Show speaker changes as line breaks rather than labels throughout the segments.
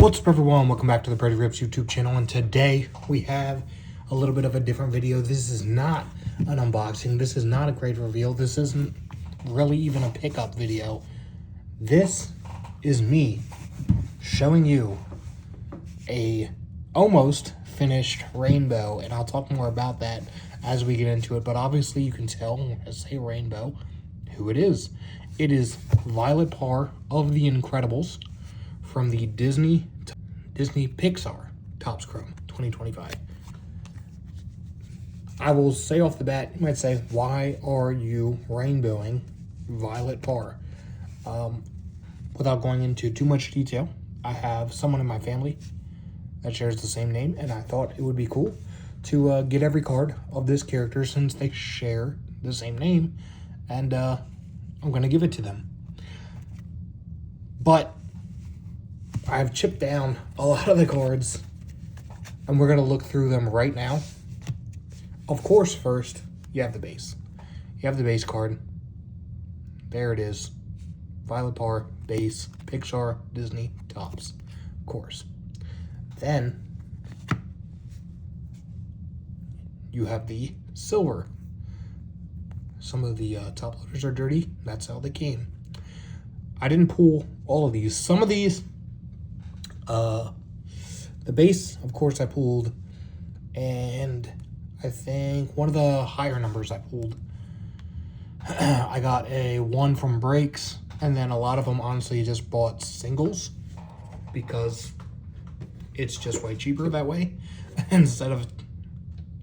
What's up everyone, welcome back to the Pretty Rips YouTube channel, and today we have a little bit of a different video. This is not an unboxing, this is not a great reveal, this isn't really even a pickup video. This is me showing you a almost finished rainbow, and I'll talk more about that as we get into it, but obviously you can tell when I say rainbow who it is. It is Violet Parr of The Incredibles from the Disney Pixar Topps Chrome 2025. I will say off the bat, you might say, why are you rainbowing Violet Parr? Without going into too much detail, I have someone in my family that shares the same name, and I thought it would be cool to get every card of this character since they share the same name, and I'm going to give it to them. But I've chipped down a lot of the cards, and we're going to look through them right now. Of course, first, you have the base. You have the base card. There it is. Violet Parr, base, Pixar, Disney, Topps. Of course. Then, you have the silver. Some of the top loaders are dirty. That's how they came. I didn't pull all of these. Some of these, the base, of course, I pulled, and I think one of the higher numbers I pulled, I got a 1 from breaks, and then a lot of them honestly just bought singles because it's just way cheaper that way instead of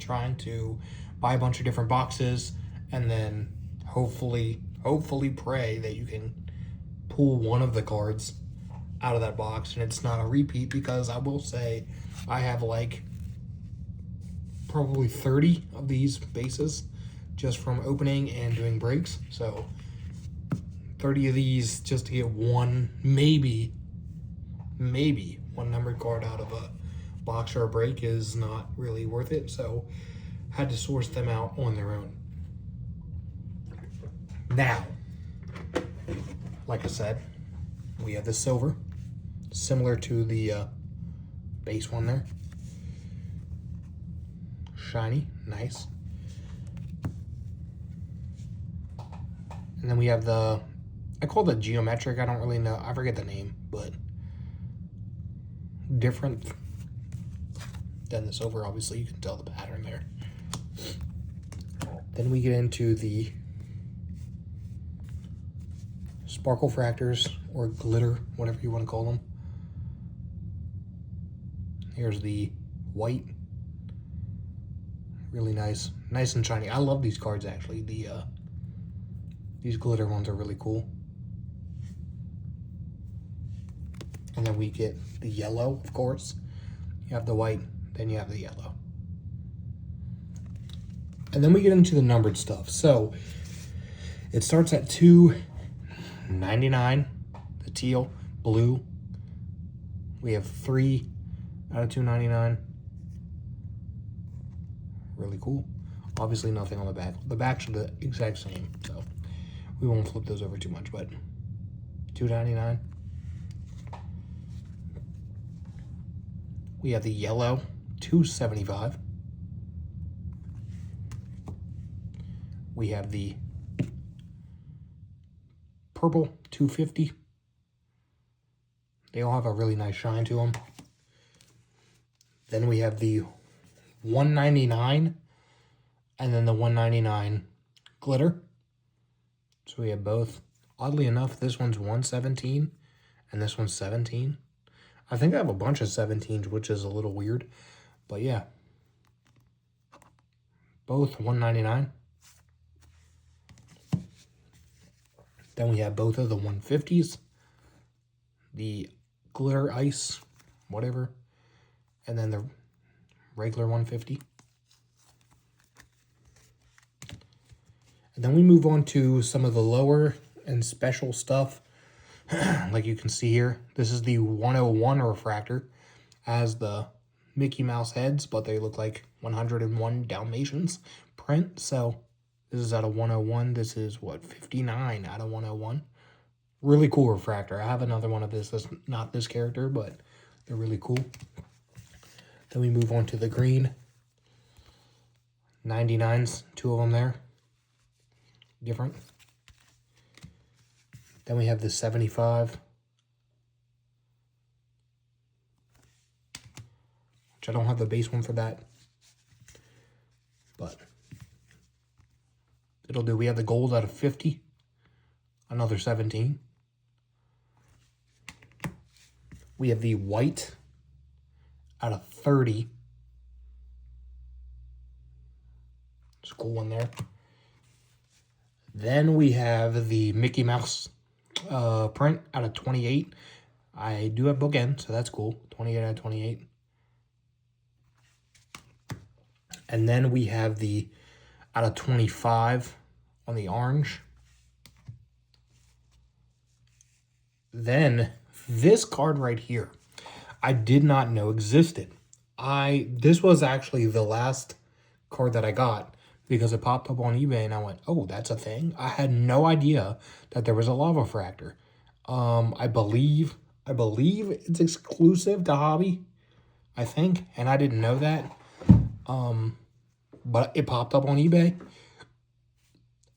trying to buy a bunch of different boxes and then hopefully pray that you can pull one of the cards out of that box and it's not a repeat, because I will say I have like probably 30 of these bases just from opening and doing breaks. So 30 of these just to get one, maybe one numbered card out of a box or a break is not really worth it. So had to source them out on their own. Now, like I said, we have the silver, similar to the base one there. Shiny, nice. And then we have the, I call it geometric, I don't really know, I forget the name, but different than the silver, obviously, you can tell the pattern there. Then we get into the sparkle fractors, or glitter, whatever you want to call them. Here's the white. Really nice. Nice and shiny. I love these cards, actually. These glitter ones are really cool. And then we get the yellow, of course. You have the white, then you have the yellow. And then we get into the numbered stuff. So, it starts at $2.99, the teal, blue. We have 3 out of $2.99. Really cool. Obviously nothing on the back. The backs are the exact same, so we won't flip those over too much, but $2.99. We have the yellow, $2.75. We have the purple, $2.50. They all have a really nice shine to them. Then we have the $1.99 and then the $1.99 glitter. So we have both. Oddly enough, this one's $1.17 and this one's $17. I think I have a bunch of 17s, which is a little weird, but yeah. Both $1.99. Then we have both of the 150s, the glitter ice, whatever, and then the regular 150. And then we move on to some of the lower and special stuff. Like you can see here, this is the 101 refractor. Has the Mickey Mouse heads, but they look like 101 Dalmatians print. So this is out of 101. This is, what, 59 out of 101. Really cool refractor. I have another one of this. That's not this character, but They're really cool. Then we move on to the green. 99s, 2 of them there. Different. Then we have the 75. Which I don't have the base one for that. But it'll do. We have the gold out of 50. Another 17. We have the white out of 30. It's a cool one there. Then we have the Mickey Mouse print out of 28. I do have bookend, so that's cool. 28 out of 28. And then we have the out of 25 on the orange. Then this card right here, I did not know existed. This was actually the last card that I got because it popped up on eBay and I went, oh, that's a thing? I had no idea that there was a lava fractor. I believe it's exclusive to Hobby, I think, and I didn't know that. But it popped up on eBay.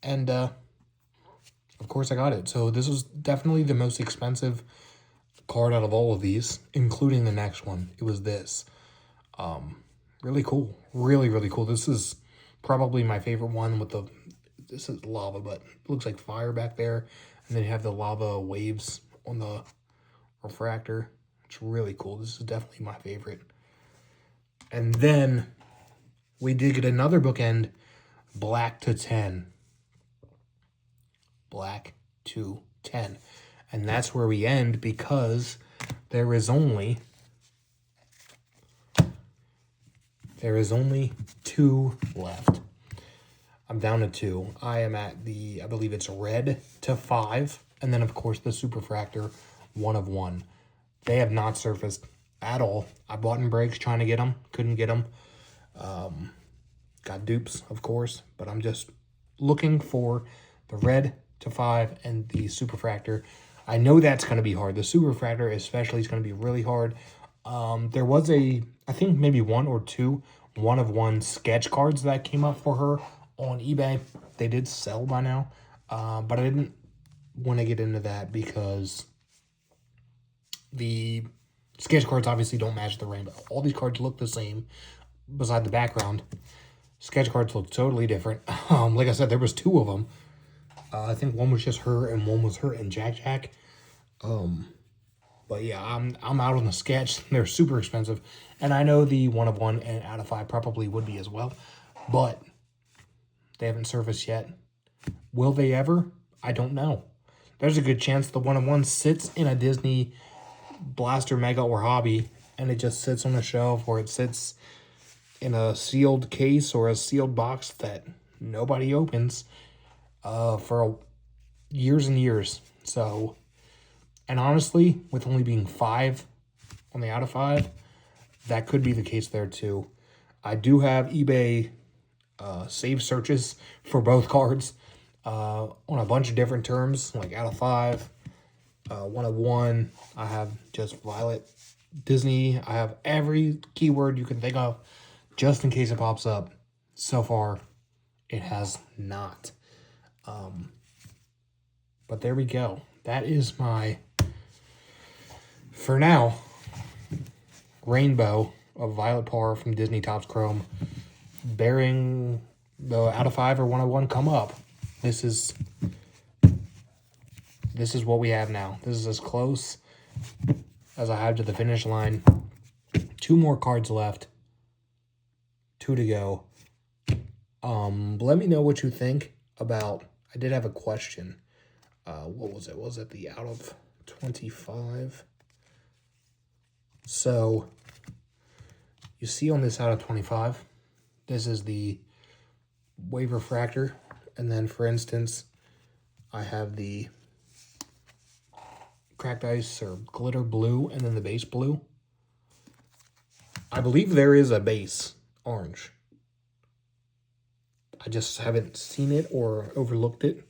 And, of course I got it. So this was definitely the most expensive card out of all of these, including the next one. It was this. Really cool. Really, really cool. This is probably my favorite one with the, this is lava, but it looks like fire back there. And then you have the lava waves on the refractor. It's really cool. This is definitely my favorite. And then we did get another bookend, black to 10. Black to 10. And that's where we end because there is only 2 left. I'm down to 2. I am at the, I believe it's red to 5. And then, of course, the Superfractor 1 of 1. They have not surfaced at all. I bought in breaks trying to get them. Couldn't get them. Got dupes, of course. But I'm just looking for the red to 5 and the Superfractor. I know that's going to be hard. The Superfractor especially is going to be really hard. There was I think maybe 1 or 2 1 of 1 sketch cards that came up for her on eBay. They did sell by now. But I didn't want to get into that because the sketch cards obviously don't match the rainbow. All these cards look the same beside the background. Sketch cards look totally different. Like I said, there was 2 of them. I think one was just her and one was her and Jack Jack. But yeah, I'm out on the sketch. They're super expensive. And I know the 1 of 1 and out of 5 probably would be as well. But they haven't surfaced yet. Will they ever? I don't know. There's a good chance the 1 of 1 sits in a Disney Blaster Mega or Hobby and it just sits on a shelf or it sits in a sealed case or a sealed box that nobody opens for years and years. So, and honestly, with only being 5 on the out of 5, that could be the case there too. I do have eBay save searches for both cards on a bunch of different terms, like out of 5, 1 of 1. I have just Violet Disney. I have every keyword you can think of just in case it pops up. So far, it has not. But there we go. That is my, for now, rainbow of Violet Parr from Disney Topps Chrome. Bearing the out of 5 or 1 of 1 come up. This is what we have now. This is as close as I have to the finish line. 2 more cards left. 2 to go. Let me know what you think about, I did have a question. What was it? Was it the out of 25? So, you see on this out of 25, this is the wave refractor. And then, for instance, I have the cracked ice or glitter blue and then the base blue. I believe there is a base orange. I just haven't seen it or overlooked it.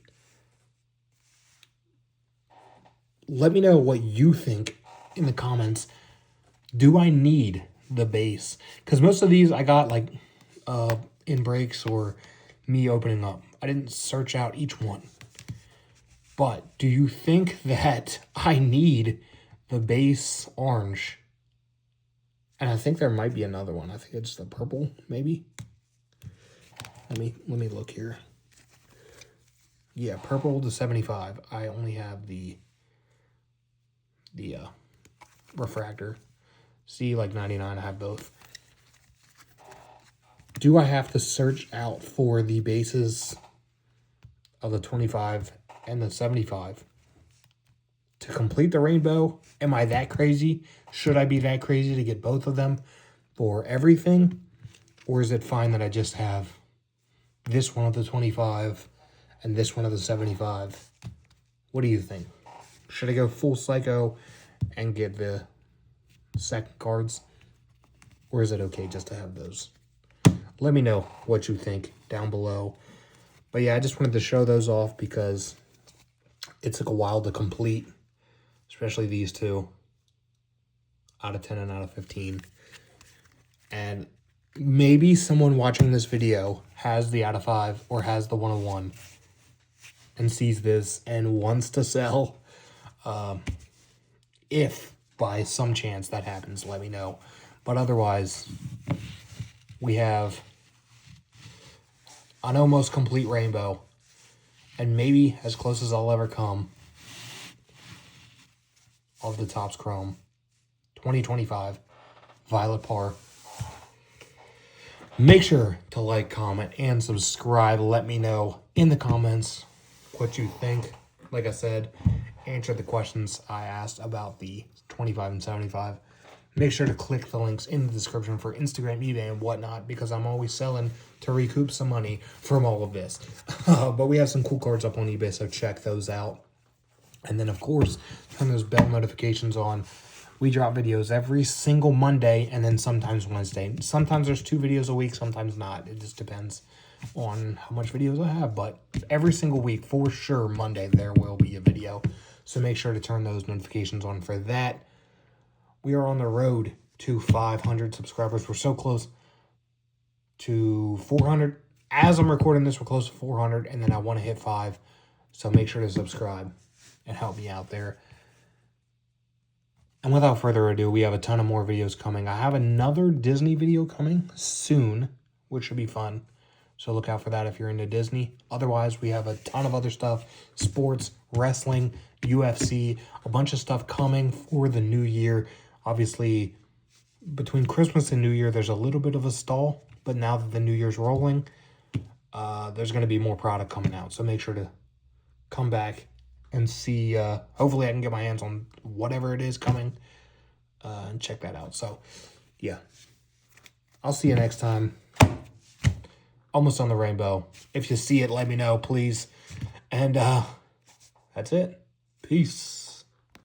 Let me know what you think in the comments. Do I need the base? Because most of these I got like in breaks or me opening up. I didn't search out each one. But do you think that I need the base orange? And I think there might be another one. I think it's the purple, maybe. Let me look here. Yeah, purple to 75. I only have the refractor. See, like 99, I have both. Do I have to search out for the bases of the 25 and the 75 to complete the rainbow? Am I that crazy? Should I be that crazy to get both of them for everything? Or is it fine that I just have this one of the 25 and this one of the 75? What do you think? Should I go full psycho and get the second cards? Or is it okay just to have those? Let me know what you think down below. But yeah, I just wanted to show those off because it took a while to complete, especially these two, out of 10 and out of 15. And maybe someone watching this video has the out of 5 or has the 101 and sees this and wants to sell. If by some chance that happens, let me know. But otherwise, we have an almost complete rainbow, and maybe as close as I'll ever come, of the Topps Chrome 2025 Violet Parr. Make sure to like, comment, and subscribe. Let me know in the comments what you think. Like I said, answer the questions I asked about the 25 and 75. Make sure to click the links in the description for Instagram, eBay, and whatnot, because I'm always selling to recoup some money from all of this. But we have some cool cards up on eBay, so check those out. And then, of course, turn those bell notifications on. We drop videos every single Monday and then sometimes Wednesday. Sometimes there's 2 videos a week, sometimes not. It just depends on how much videos I have. But every single week, for sure, Monday, there will be a video. So make sure to turn those notifications on for that. We are on the road to 500 subscribers. We're so close to 400. As I'm recording this, we're close to 400, and then I want to hit 5. So make sure to subscribe and help me out there. And without further ado, we have a ton of more videos coming. I have another Disney video coming soon, which should be fun. So look out for that if you're into Disney. Otherwise, we have a ton of other stuff. Sports, wrestling, UFC, a bunch of stuff coming for the new year. Obviously, between Christmas and New Year, there's a little bit of a stall. But now that the New Year's rolling, there's going to be more product coming out. So make sure to come back and see. Hopefully, I can get my hands on whatever it is coming and check that out. So, yeah. I'll see you next time. Almost on the rainbow. If you see it, let me know, please. And that's it. Peace.